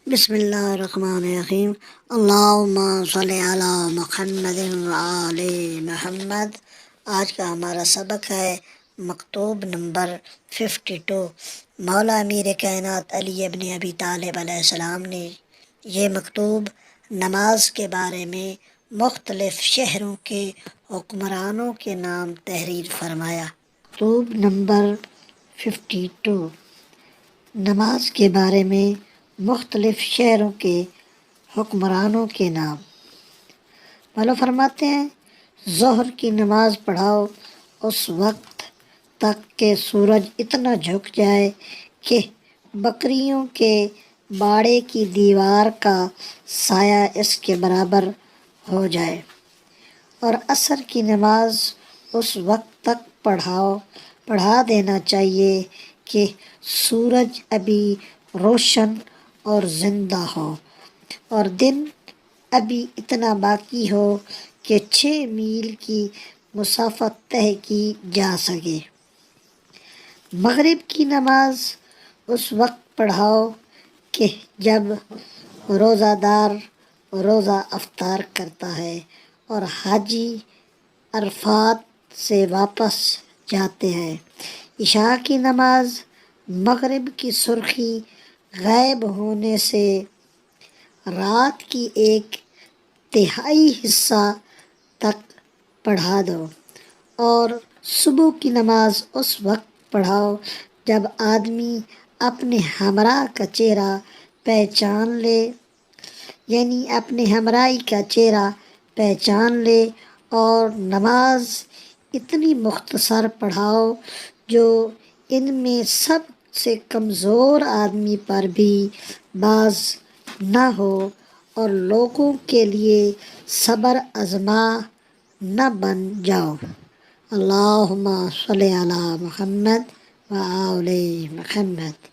بسم اللہ الرحمن الرحیم۔ اللہم صلی علی محمد وآل محمد۔ آج کا ہمارا سبق ہے مکتوب نمبر 52۔ مولا امیر کائنات علی ابن ابی طالب علیہ السلام نے یہ مکتوب نماز کے بارے میں مختلف شہروں کے حکمرانوں کے نام تحریر فرمایا۔ مکتوب نمبر 52 نماز کے بارے میں مختلف شہروں کے حکمرانوں کے نام۔ مولا فرماتے ہیں ظہر کی نماز پڑھاؤ اس وقت تک کہ سورج اتنا جھک جائے کہ بکریوں کے باڑے کی دیوار کا سایہ اس کے برابر ہو جائے، اور عصر کی نماز اس وقت تک پڑھا دینا چاہیے کہ سورج ابھی روشن اور زندہ ہو اور دن ابھی اتنا باقی ہو کہ 6 میل کی مسافت طے کی جا سکے۔ مغرب کی نماز اس وقت پڑھاؤ کہ جب روزہ دار روزہ افطار کرتا ہے اور حاجی عرفات سے واپس جاتے ہیں۔ عشاء کی نماز مغرب کی سرخی غائب ہونے سے رات کی 1/3 حصہ تک پڑھا دو، اور صبح کی نماز اس وقت پڑھاؤ جب آدمی اپنے ہمراہ کا چہرہ پہچان لے، یعنی اپنے ہمراہی کا چہرہ پہچان لے، اور نماز اتنی مختصر پڑھاؤ جو ان میں سب سے کمزور آدمی پر بھی باز نہ ہو اور لوگوں کے لیے صبر آزما نہ بن جاؤ۔ اللہم صلی علی محمد وآل محمد۔